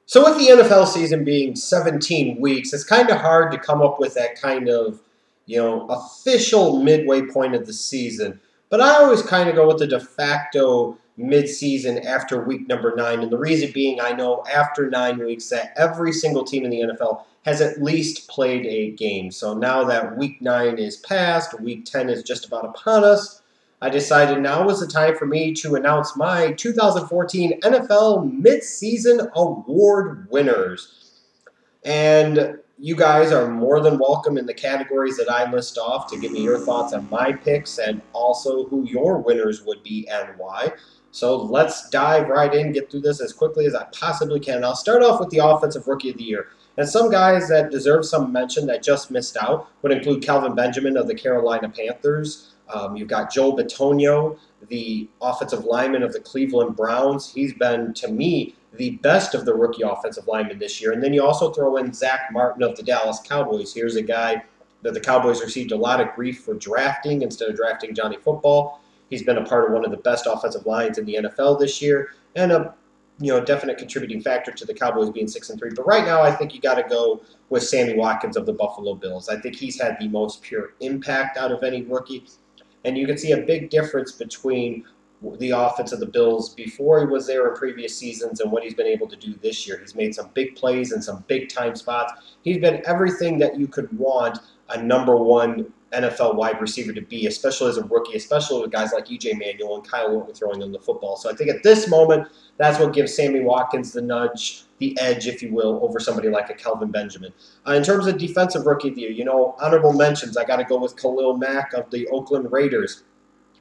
So with the NFL season being 17 weeks, it's kind of hard to come up with that kind of, official midway point of the season. But I always kind of go with the de facto midseason after week number 9. And the reason being, I know after 9 weeks that every single team in the NFL has at least played a game. So now that week 9 is past, week 10 is just about upon us, I decided now was the time for me to announce my 2014 NFL Midseason Award winners. And you guys are more than welcome in the categories that I list off to give me your thoughts on my picks and also who your winners would be and why. So let's dive right in, get through this as quickly as I possibly can. I'll start off with the Offensive Rookie of the Year. And some guys that deserve some mention that just missed out would include Kelvin Benjamin of the Carolina Panthers. You've got Joe Bitonio, the offensive lineman of the Cleveland Browns. He's been, to me, the best of the rookie offensive linemen this year. And then you also throw in Zach Martin of the Dallas Cowboys. Here's a guy that the Cowboys received a lot of grief for drafting instead of drafting Johnny Football. He's been a part of one of the best offensive lines in the NFL this year and a definite contributing factor to the Cowboys being 6-3. But right now, I think you got to go with Sammy Watkins of the Buffalo Bills. I think he's had the most pure impact out of any rookie. And you can see a big difference between the offense of the Bills before he was there in previous seasons and what he's been able to do this year. He's made some big plays in some big-time spots. He's been everything that you could want a number one NFL wide receiver to be, especially as a rookie, especially with guys like E.J. Manuel and Kyle Orton throwing in the football. So I think at this moment, that's what gives Sammy Watkins the nudge, the edge, if you will, over somebody like a Kelvin Benjamin. In terms of Defensive Rookie of the Year, honorable mentions, I got to go with Khalil Mack of the Oakland Raiders.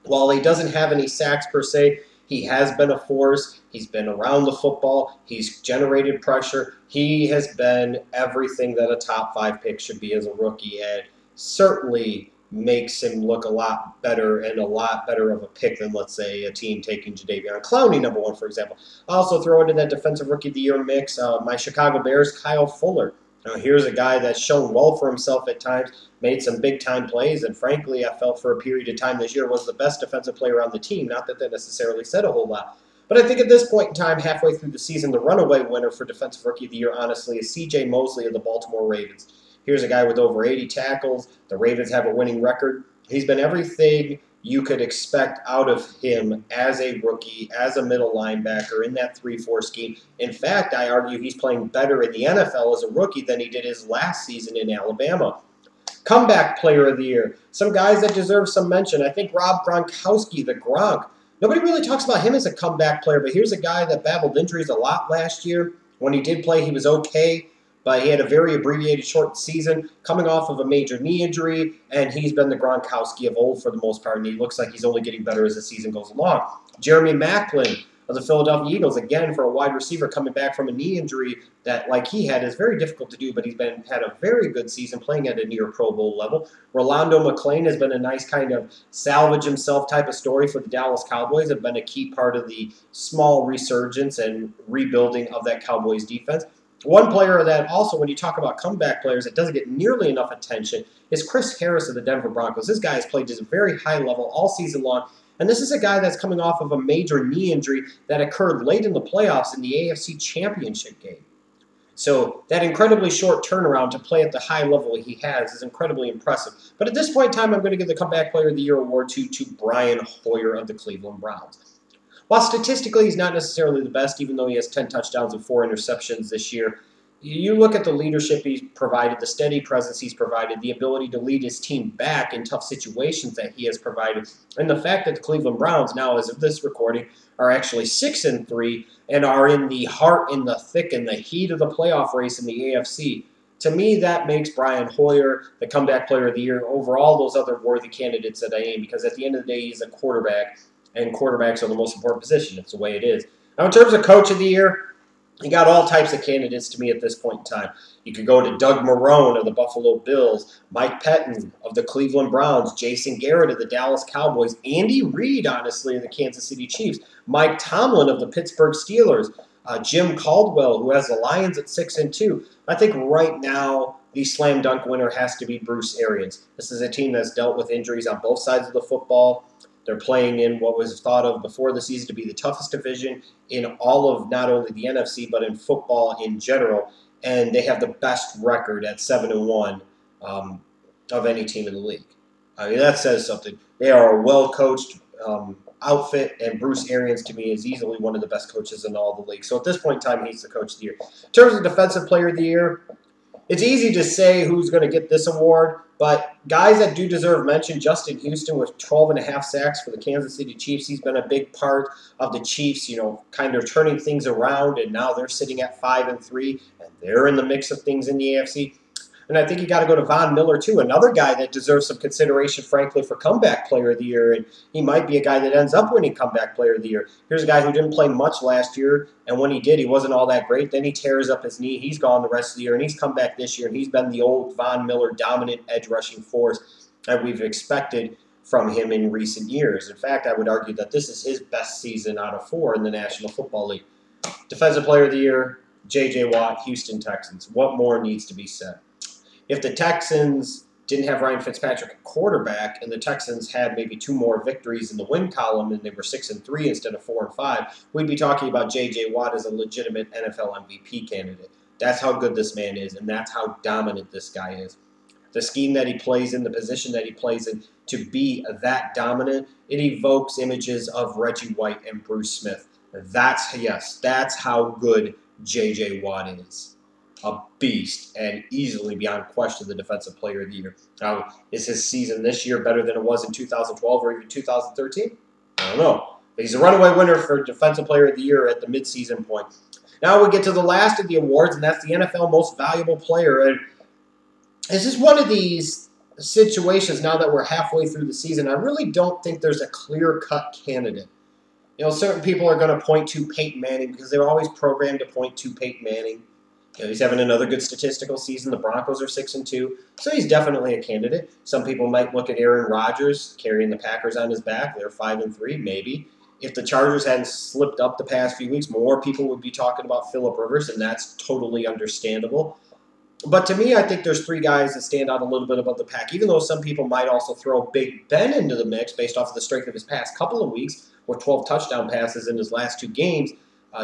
While he doesn't have any sacks per se, he has been a force. He's been around the football. He's generated pressure. He has been everything that a top 5 pick should be as a rookie, and certainly makes him look a lot better and a lot better of a pick than, let's say, a team taking Jadeveon Clowney, number 1, for example. I also throw into that Defensive Rookie of the Year mix my Chicago Bears, Kyle Fuller. Now, here's a guy that's shown well for himself at times, made some big-time plays, and frankly, I felt for a period of time this year was the best defensive player on the team. Not that necessarily said a whole lot. But I think at this point in time, halfway through the season, the runaway winner for Defensive Rookie of the Year, honestly, is C.J. Mosley of the Baltimore Ravens. Here's a guy with over 80 tackles. The Ravens have a winning record. He's been everything you could expect out of him as a rookie, as a middle linebacker in that 3-4 scheme. In fact, I argue he's playing better in the NFL as a rookie than he did his last season in Alabama. Comeback Player of the Year. Some guys that deserve some mention. I think Rob Gronkowski, the Gronk. Nobody really talks about him as a comeback player, but here's a guy that battled injuries a lot last year. When he did play, he was okay, but he had a very abbreviated short season coming off of a major knee injury, and he's been the Gronkowski of old for the most part, and he looks like he's only getting better as the season goes along. Jeremy Maclin of the Philadelphia Eagles, again, for a wide receiver coming back from a knee injury that, like he had, is very difficult to do, but he's had a very good season playing at a near Pro Bowl level. Rolando McClain has been a nice kind of salvage himself type of story for the Dallas Cowboys, have been a key part of the small resurgence and rebuilding of that Cowboys defense. One player that also, when you talk about comeback players, that doesn't get nearly enough attention is Chris Harris of the Denver Broncos. This guy has played at a very high level all season long, and this is a guy that's coming off of a major knee injury that occurred late in the playoffs in the AFC Championship game. So that incredibly short turnaround to play at the high level he has is incredibly impressive. But at this point in time, I'm going to give the Comeback Player of the Year award to Brian Hoyer of the Cleveland Browns. While statistically he's not necessarily the best, even though he has 10 touchdowns and 4 interceptions this year, you look at the leadership he's provided, the steady presence he's provided, the ability to lead his team back in tough situations that he has provided, and the fact that the Cleveland Browns now, as of this recording, are actually 6-3 and are in the heart, in the thick, and the heat of the playoff race in the AFC. To me, that makes Brian Hoyer the Comeback Player of the Year over all those other worthy candidates that I named, because at the end of the day, he's a quarterback, and quarterbacks are the most important position. It's the way it is. Now, in terms of Coach of the Year, you got all types of candidates to me at this point in time. You could go to Doug Marrone of the Buffalo Bills, Mike Pettin of the Cleveland Browns, Jason Garrett of the Dallas Cowboys, Andy Reid, honestly, of the Kansas City Chiefs, Mike Tomlin of the Pittsburgh Steelers, Jim Caldwell, who has the Lions at 6-2. I think right now the slam dunk winner has to be Bruce Arians. This is a team that's dealt with injuries on both sides of the football. They're playing in what was thought of before the season to be the toughest division in all of not only the NFC, but in football in general. And they have the best record at 7-1 of any team in the league. I mean, that says something. They are a well-coached outfit, and Bruce Arians, to me, is easily one of the best coaches in all the league. So at this point in time, he's the coach of the year. In terms of defensive player of the year, it's easy to say who's going to get this award, but guys that do deserve mention, Justin Houston with 12.5 sacks for the Kansas City Chiefs. He's been a big part of the Chiefs, kind of turning things around, and now they're sitting at 5-3, and they're in the mix of things in the AFC. And I think you got to go to Von Miller, too, another guy that deserves some consideration, frankly, for Comeback Player of the Year. And he might be a guy that ends up winning Comeback Player of the Year. Here's a guy who didn't play much last year, and when he did, he wasn't all that great. Then he tears up his knee. He's gone the rest of the year, and he's come back this year, and he's been the old Von Miller dominant edge-rushing force that we've expected from him in recent years. In fact, I would argue that this is his best season out of 4 in the National Football League. Defensive Player of the Year, J.J. Watt, Houston Texans. What more needs to be said? If the Texans didn't have Ryan Fitzpatrick at quarterback and the Texans had maybe 2 more victories in the win column and they were 6-3 instead of 4-5, we'd be talking about J.J. Watt as a legitimate NFL MVP candidate. That's how good this man is, and that's how dominant this guy is. The scheme that he plays in, the position that he plays in, to be that dominant, it evokes images of Reggie White and Bruce Smith. That's how good J.J. Watt is. A beast, and easily beyond question the Defensive Player of the Year. Now, is his season this year better than it was in 2012 or even 2013? I don't know. But he's a runaway winner for Defensive Player of the Year at the midseason point. Now we get to the last of the awards, and that's the NFL Most Valuable Player. And this is one of these situations now that we're halfway through the season. I really don't think there's a clear-cut candidate. Certain people are going to point to Peyton Manning because they're always programmed to point to Peyton Manning. He's having another good statistical season. The Broncos are 6-2, so he's definitely a candidate. Some people might look at Aaron Rodgers carrying the Packers on his back. They're 5-3, maybe. If the Chargers hadn't slipped up the past few weeks, more people would be talking about Phillip Rivers, and that's totally understandable. But to me, I think there's 3 guys that stand out a little bit above the pack, even though some people might also throw Big Ben into the mix based off of the strength of his past couple of weeks with 12 touchdown passes in his last 2 games.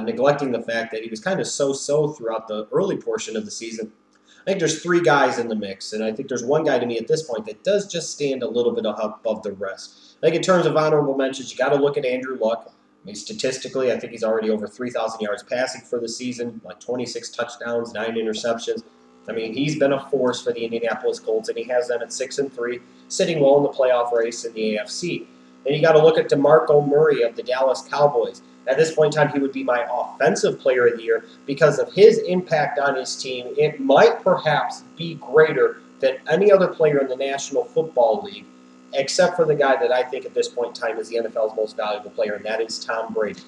Neglecting the fact that he was kind of so-so throughout the early portion of the season. I think there's 3 guys in the mix, and I think there's 1 guy to me at this point that does just stand a little bit above the rest. I think in terms of honorable mentions, you got to look at Andrew Luck. I mean, statistically, I think he's already over 3,000 yards passing for the season, like 26 touchdowns, 9 interceptions. I mean, he's been a force for the Indianapolis Colts, and he has them at 6-3, sitting well in the playoff race in the AFC. Then you got to look at DeMarco Murray of the Dallas Cowboys. At this point in time, he would be my Offensive Player of the Year because of his impact on his team. It might perhaps be greater than any other player in the National Football League, except for the guy that I think at this point in time is the NFL's most valuable player, and that is Tom Brady.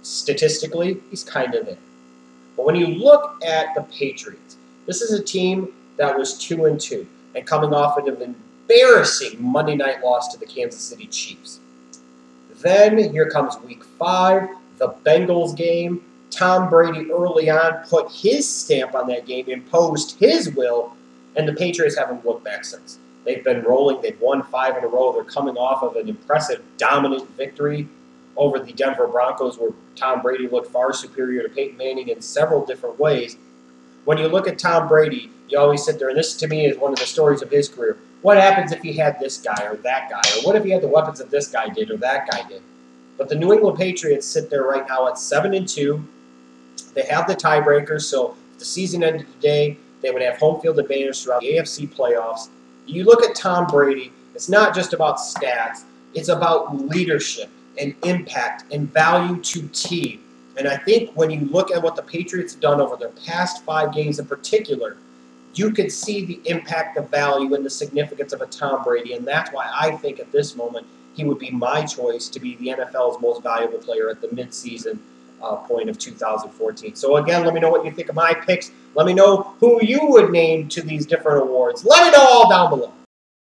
Statistically, he's kind of there. But when you look at the Patriots, this is a team that was 2-2 and coming off of an embarrassing Monday night loss to the Kansas City Chiefs. Then here comes Week 5, the Bengals game. Tom Brady early on put his stamp on that game, imposed his will, and the Patriots haven't looked back since. They've been rolling. They've won 5 in a row. They're coming off of an impressive, dominant victory over the Denver Broncos where Tom Brady looked far superior to Peyton Manning in several different ways. When you look at Tom Brady, you always sit there, and this to me is one of the stories of his career. What happens if he had this guy or that guy? Or what if he had the weapons that this guy did or that guy did? But the New England Patriots sit there right now at 7-2. They have the tiebreakers, so if the season ended today, they would have home field advantage throughout the AFC playoffs. You look at Tom Brady, it's not just about stats. It's about leadership and impact and value to team. And I think when you look at what the Patriots have done over their past 5 games in particular, you could see the impact, the value, and the significance of a Tom Brady, and that's why I think at this moment he would be my choice to be the NFL's most valuable player at the midseason point of 2014. So again, let me know what you think of my picks. Let me know who you would name to these different awards. Let me know all down below.